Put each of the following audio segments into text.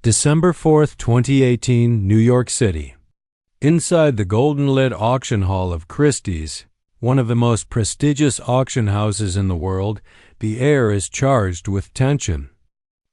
December 4th, 2018, New York City. Inside the golden-lit auction hall of Christie's, one of the most prestigious auction houses in the world, the air is charged with tension.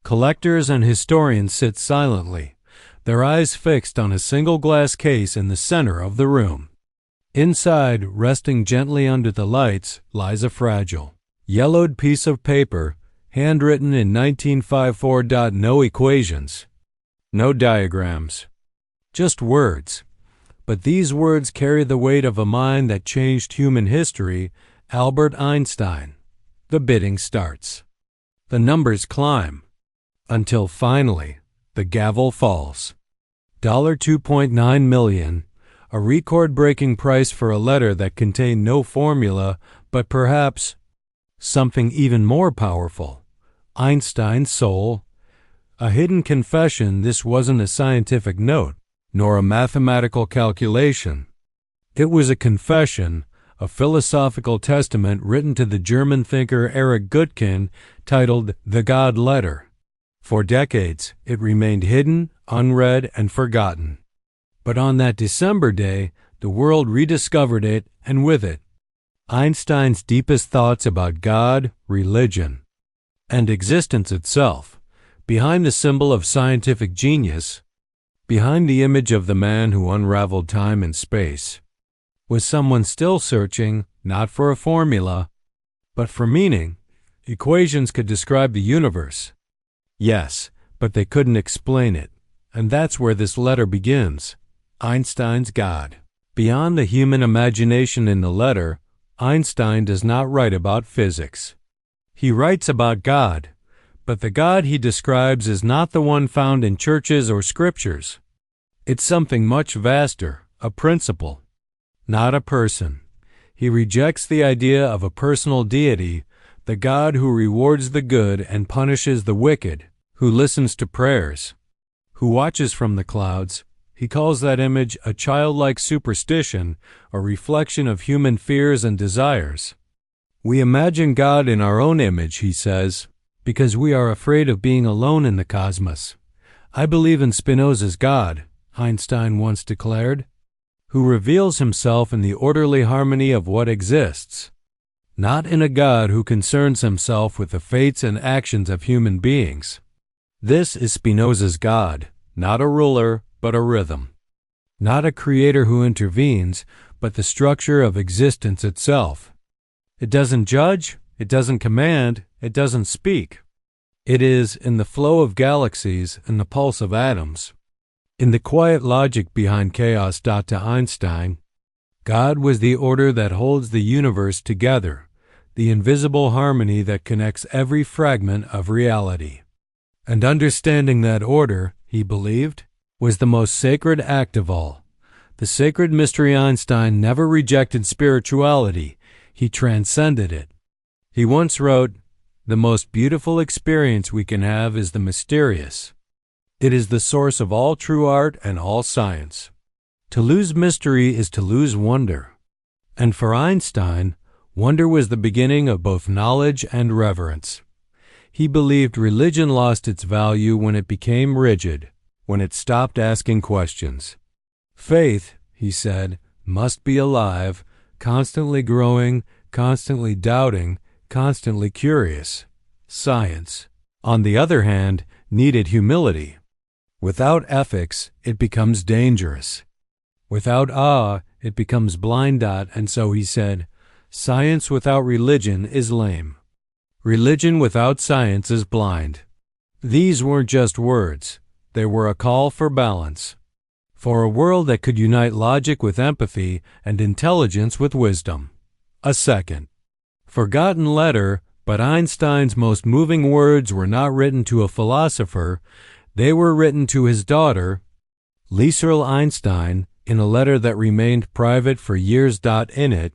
Collectors and historians sit silently, their eyes fixed on a single glass case in the center of the room. Inside, resting gently under the lights, lies a fragile, yellowed piece of paper, handwritten in 1954. No equations, no diagrams, just words. But these words carry the weight of a mind that changed human history, Albert Einstein. The bidding starts. The numbers climb, until finally, the gavel falls. $2.9 million, a record-breaking price for a letter that contained no formula, but perhaps something even more powerful. Einstein's soul. A hidden confession. This wasn't a scientific note, nor a mathematical calculation. It was a confession, a philosophical testament written to the German thinker Erich Gutkin, titled The God Letter. For decades, it remained hidden, unread, and forgotten. But on that December day, the world rediscovered it, and with it, Einstein's deepest thoughts about God, religion, and existence itself. Behind the symbol of scientific genius, behind the image of the man who unraveled time and space, was someone still searching, not for a formula, but for meaning. Equations could describe the universe. Yes, but they couldn't explain it. And that's where this letter begins. Einstein's God. Beyond the human imagination in the letter, Einstein does not write about physics. He writes about God, but the God he describes is not the one found in churches or scriptures. It's something much vaster, a principle, not a person. He rejects the idea of a personal deity, the God who rewards the good and punishes the wicked, who listens to prayers, who watches from the clouds. He calls that image a childlike superstition, a reflection of human fears and desires. We imagine God in our own image, he says, because we are afraid of being alone in the cosmos. I believe in Spinoza's God, Einstein once declared, who reveals himself in the orderly harmony of what exists, not in a God who concerns himself with the fates and actions of human beings. This is Spinoza's God, not a ruler, but a rhythm. Not a creator who intervenes, but the structure of existence itself. It doesn't judge, it doesn't command, it doesn't speak. It is in the flow of galaxies and the pulse of atoms. In the quiet logic behind chaos. To Einstein, God was the order that holds the universe together, the invisible harmony that connects every fragment of reality. And understanding that order, he believed, was the most sacred act of all. The sacred mystery. Einstein never rejected spirituality. He transcended it. He once wrote, "The most beautiful experience we can have is the mysterious. It is the source of all true art and all science. To lose mystery is to lose wonder." And for Einstein, wonder was the beginning of both knowledge and reverence. He believed religion lost its value when it became rigid, when it stopped asking questions. Faith, he said, must be alive, constantly growing, constantly doubting, constantly curious. Science, on the other hand, needed humility. Without ethics, it becomes dangerous. Without awe, it becomes blind. And so he said, science without religion is lame. Religion without science is blind. These weren't just words. They were a call for balance. For a world that could unite logic with empathy and intelligence with wisdom. A second, forgotten letter, but Einstein's most moving words were not written to a philosopher. They were written to his daughter, Lieserl Einstein, in a letter that remained private for years. In it,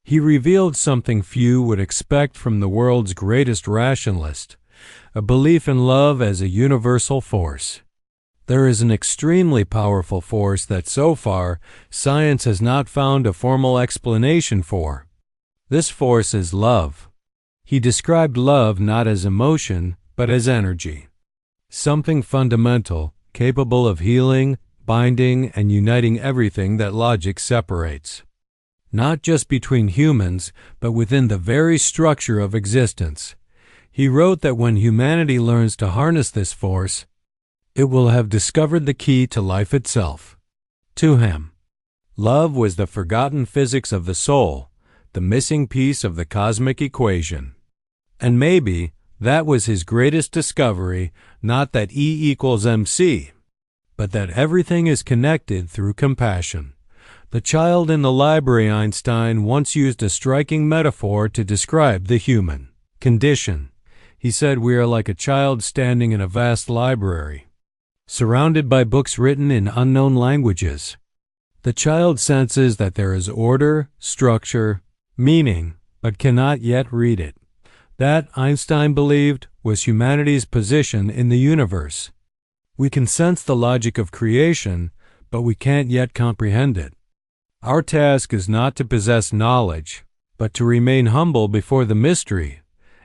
he revealed something few would expect from the world's greatest rationalist, a belief in love as a universal force. There is an extremely powerful force that so far science has not found a formal explanation for. This force is love. He described love not as emotion, but as energy. something fundamental, capable of healing, binding, and uniting everything that logic separates. Not just between humans, but within the very structure of existence. He wrote that when humanity learns to harness this force, it will have discovered the key to life itself. To him, love was the forgotten physics of the soul, the missing piece of the cosmic equation. And maybe that was his greatest discovery, not that E equals MC, but that everything is connected through compassion. The child in the library. Einstein once used a striking metaphor to describe the human condition. He said we are like a child standing in a vast library, surrounded by books written in unknown languages. The child senses that there is order, structure, meaning, but cannot yet read it. That, Einstein believed, was humanity's position in the universe. We can sense the logic of creation, but we can't yet comprehend it. Our task is not to possess knowledge, but to remain humble before the mystery,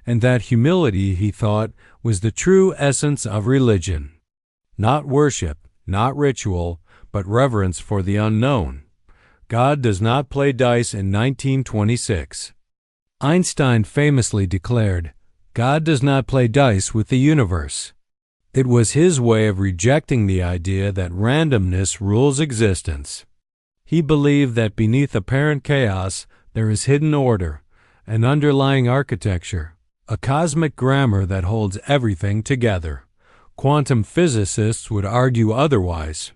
and that humility, he thought, was the true essence of religion. Not worship, not ritual, but reverence for the unknown. God does not play dice in 1926. Einstein famously declared, God does not play dice with the universe. It was his way of rejecting the idea that randomness rules existence. He believed that beneath apparent chaos there is hidden order, an underlying architecture, a cosmic grammar that holds everything together. Quantum physicists would argue otherwise.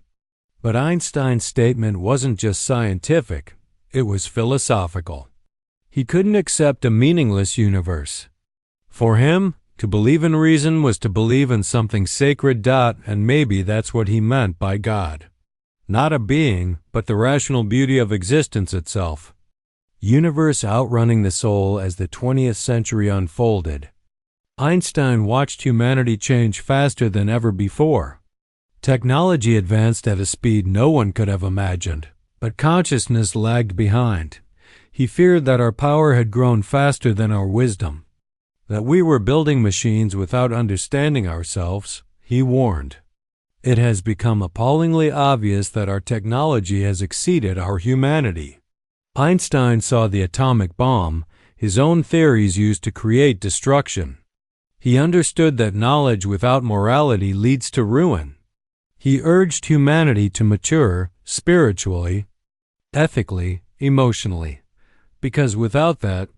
But Einstein's statement wasn't just scientific, it was philosophical. He couldn't accept a meaningless universe. For him, to believe in reason was to believe in something sacred. And maybe that's what he meant by God. Not a being, but the rational beauty of existence itself. Universe outrunning the soul. As the 20th century unfolded, Einstein watched humanity change faster than ever before. Technology advanced at a speed no one could have imagined, but consciousness lagged behind. He feared that our power had grown faster than our wisdom, that we were building machines without understanding ourselves. He warned. It has become appallingly obvious that our technology has exceeded our humanity. Einstein saw the atomic bomb, his own theories used to create destruction. He understood that knowledge without morality leads to ruin. He urged humanity to mature spiritually, ethically, emotionally, because without that,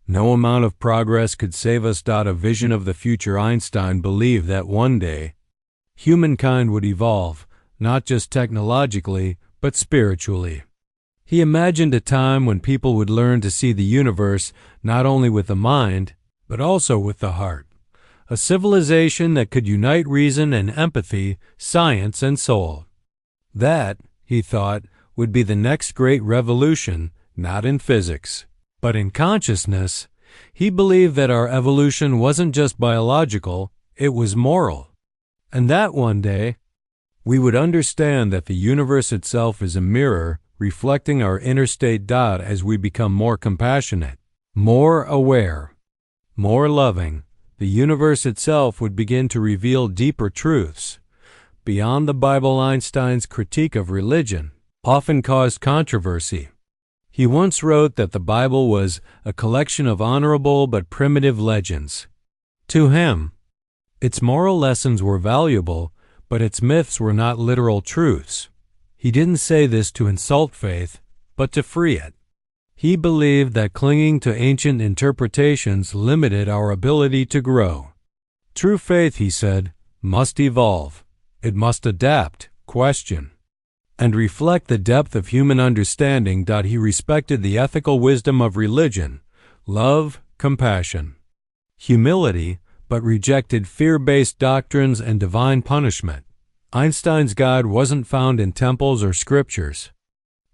no amount of progress could save us. A vision of the future. Einstein believed that one day, humankind would evolve, not just technologically, but spiritually. He imagined a time when people would learn to see the universe not only with the mind, but also with the heart. A civilization that could unite reason and empathy, science and soul. That, he thought, would be the next great revolution, not in physics, but in consciousness. He believed that our evolution wasn't just biological, it was moral. And that one day, we would understand that the universe itself is a mirror reflecting our inner state. As we become more compassionate, more aware, more loving, the universe itself would begin to reveal deeper truths. Beyond the Bible. Einstein's critique of religion often caused controversy. He once wrote that the Bible was a collection of honorable but primitive legends. To him, its moral lessons were valuable, but its myths were not literal truths. He didn't say this to insult faith, but to free it. He believed that clinging to ancient interpretations limited our ability to grow. True faith, he said, must evolve. It must adapt, question, and reflect the depth of human understanding. He respected the ethical wisdom of religion, love, compassion, humility, but rejected fear-based doctrines and divine punishment. Einstein's God wasn't found in temples or scriptures,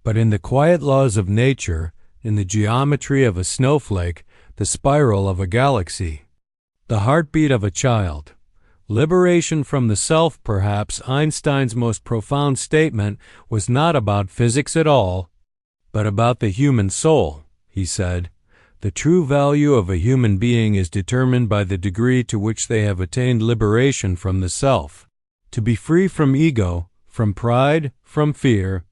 but in the quiet laws of nature, in the geometry of a snowflake, the spiral of a galaxy, the heartbeat of a child. Liberation from the self. Perhaps Einstein's most profound statement was not about physics at all, but about the human soul. He said, The true value of a human being is determined by the degree to which they have attained liberation from the self. To be free from ego, from pride, from fear,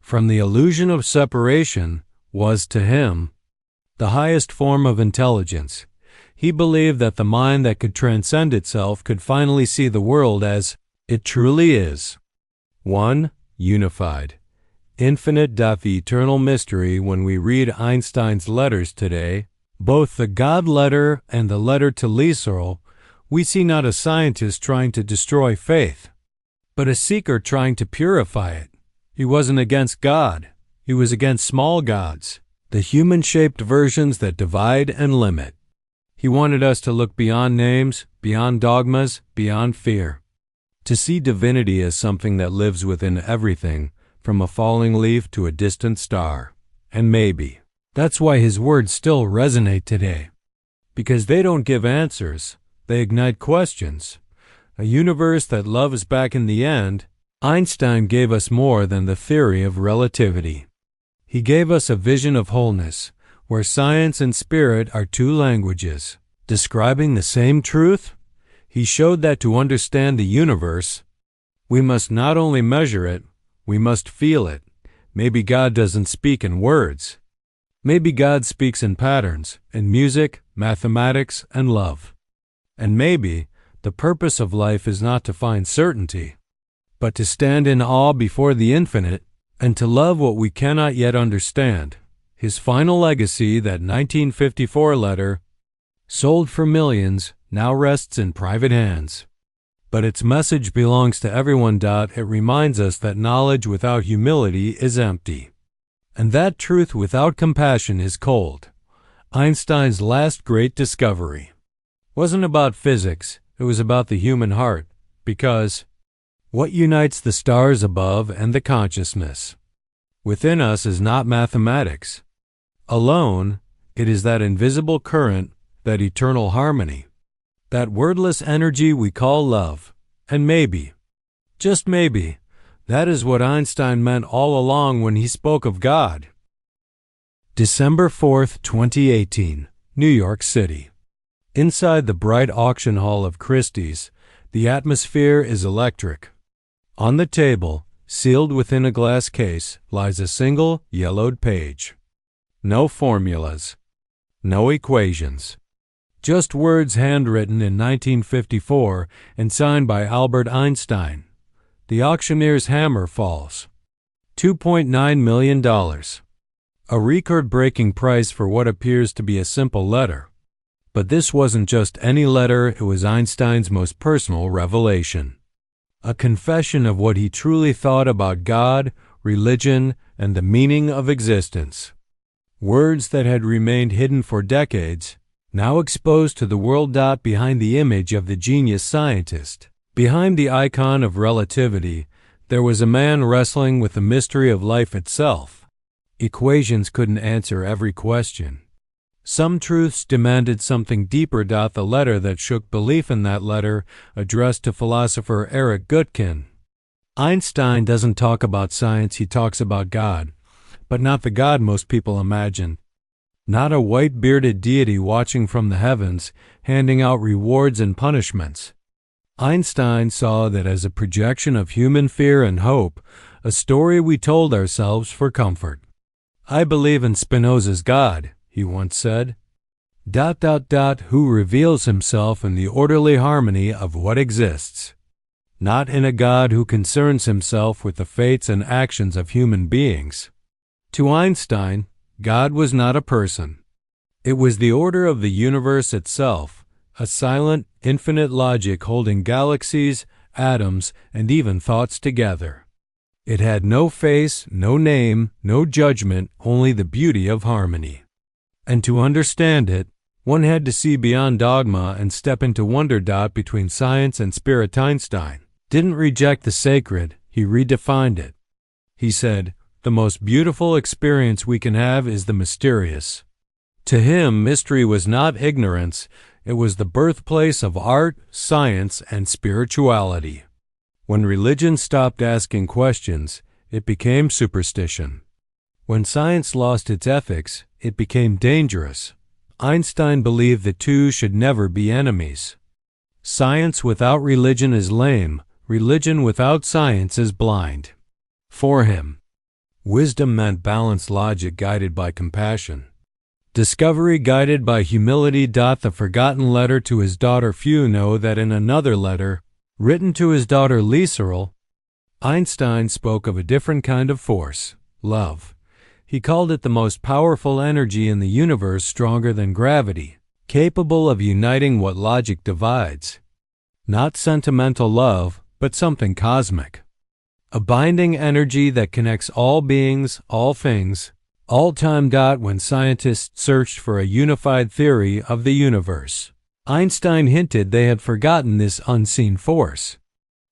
from the illusion of separation, was to him the highest form of intelligence. He believed that the mind that could transcend itself could finally see the world as it truly is. 1. Unified. Infinite. The eternal mystery. When we read Einstein's letters today, both the God letter and the letter to Liesel, we see not a scientist trying to destroy faith, but a seeker trying to purify it. He wasn't against God. He was against small gods, the human-shaped versions that divide and limit. He wanted us to look beyond names, beyond dogmas, beyond fear, to see divinity as something that lives within everything, from a falling leaf to a distant star. And maybe that's why his words still resonate today, because they don't give answers, they ignite questions. A universe that loves back in the end. Einstein gave us more than the theory of relativity. He gave us a vision of wholeness, where science and spirit are two languages, describing the same truth. He showed that to understand the universe, we must not only measure it, we must feel it. Maybe God doesn't speak in words. Maybe God speaks in patterns, in music, mathematics, and love. And maybe the purpose of life is not to find certainty, but to stand in awe before the infinite and to love what we cannot yet understand. His final legacy, that 1954 letter, sold for millions, now rests in private hands. But its message belongs to everyone. It reminds us that knowledge without humility is empty, and that truth without compassion is cold. Einstein's last great discovery wasn't about physics, it was about the human heart, because what unites the stars above and the consciousness within us is not mathematics alone, it is that invisible current, that eternal harmony, that wordless energy we call love. And maybe, just maybe, that is what Einstein meant all along when he spoke of God. December 4th, 2018, New York City. Inside the bright auction hall of Christie's, the atmosphere is electric. On the table, sealed within a glass case, lies a single yellowed page. No formulas, no equations. Just words handwritten in 1954 and signed by Albert Einstein. The auctioneer's hammer falls. $2.9 million. A record-breaking price for what appears to be a simple letter. But this wasn't just any letter, it was Einstein's most personal revelation. A confession of what he truly thought about God, religion, and the meaning of existence. Words that had remained hidden for decades, now exposed to the world. Behind the image of the genius scientist, behind the icon of relativity, there was a man wrestling with the mystery of life itself. Equations couldn't answer every question. Some truths demanded something deeper. The letter that shook belief in that letter, addressed to philosopher Eric Gutkin. Einstein doesn't talk about science, he talks about God, but not the God most people imagine. Not a white-bearded deity watching from the heavens, handing out rewards and punishments. Einstein saw that as a projection of human fear and hope, a story we told ourselves for comfort. I believe in Spinoza's God, he once said. Who reveals himself in the orderly harmony of what exists, not in a God who concerns himself with the fates and actions of human beings. To Einstein, God was not a person. It was the order of the universe itself, a silent, infinite logic holding galaxies, atoms, and even thoughts together. It had no face, no name, no judgment, only the beauty of harmony. And to understand it, one had to see beyond dogma and step into wonder. Between science and spirit, Einstein didn't reject the sacred, he redefined it. He said, the most beautiful experience we can have is the mysterious. To him, mystery was not ignorance, it was the birthplace of art, science, and spirituality. When religion stopped asking questions, it became superstition. When science lost its ethics, it became dangerous. Einstein believed the two should never be enemies. Science without religion is lame. Religion without science is blind. For him, wisdom meant balanced logic guided by compassion. Discovery guided by humility. The forgotten letter to his daughter. Few know that in another letter, written to his daughter Lieserl, Einstein spoke of a different kind of force, love. He called it the most powerful energy in the universe, stronger than gravity, capable of uniting what logic divides. Not sentimental love, but something cosmic. A binding energy that connects all beings, all things, all time. When scientists searched for a unified theory of the universe, Einstein hinted they had forgotten this unseen force.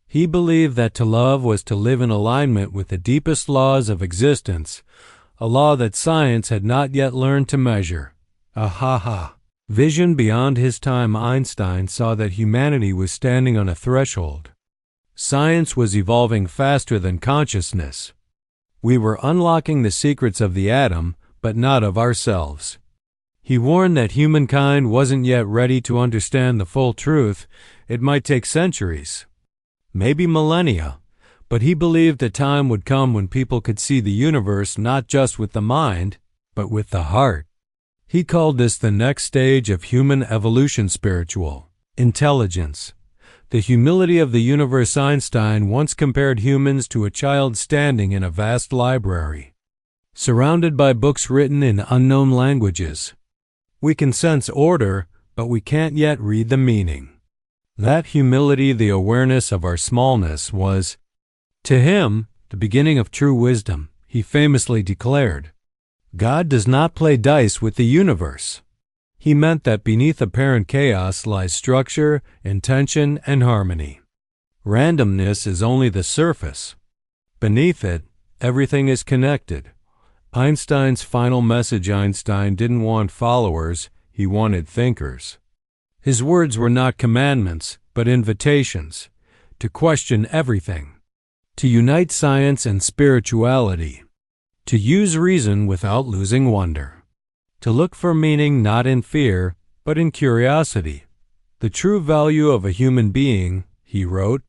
He believed that to love was to live in alignment with the deepest laws of existence, a law that science had not yet learned to measure. Vision beyond his time. Einstein saw that humanity was standing on a threshold. Science was evolving faster than consciousness. We were unlocking the secrets of the atom, but not of ourselves. He warned that humankind wasn't yet ready to understand the full truth. It might take centuries, maybe millennia, but he believed a time would come when people could see the universe not just with the mind, but with the heart. He called this the next stage of human evolution. Spiritual intelligence. The humility of the universe. Einstein once compared humans to a child standing in a vast library, surrounded by books written in unknown languages. We can sense order, but we can't yet read the meaning. That humility, the awareness of our smallness, was, to him, the beginning of true wisdom. He famously declared, "God does not play dice with the universe." He meant that beneath apparent chaos lies structure, intention, and harmony. Randomness is only the surface. Beneath it, everything is connected. Einstein's final message. Einstein didn't want followers, he wanted thinkers. His words were not commandments, but invitations, to question everything, to unite science and spirituality, to use reason without losing wonder. To look for meaning not in fear, but in curiosity. The true value of a human being, he wrote,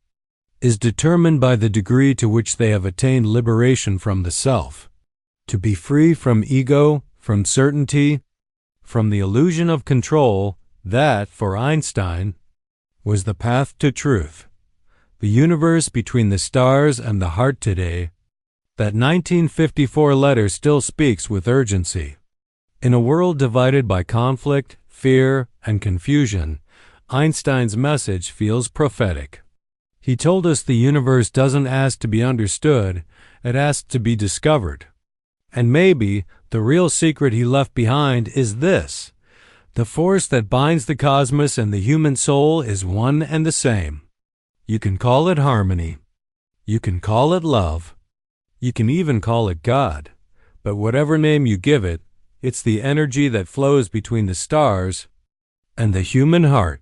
is determined by the degree to which they have attained liberation from the self. To be free from ego, from certainty, from the illusion of control, that, for Einstein, was the path to truth. The universe between the stars and the heart today. That 1954 letter still speaks with urgency. In a world divided by conflict, fear, and confusion, Einstein's message feels prophetic. He told us the universe doesn't ask to be understood, it asks to be discovered. And maybe the real secret he left behind is this: the force that binds the cosmos and the human soul is one and the same. You can call it harmony. You can call it love. You can even call it God. But whatever name you give it, it's the energy that flows between the stars and the human heart.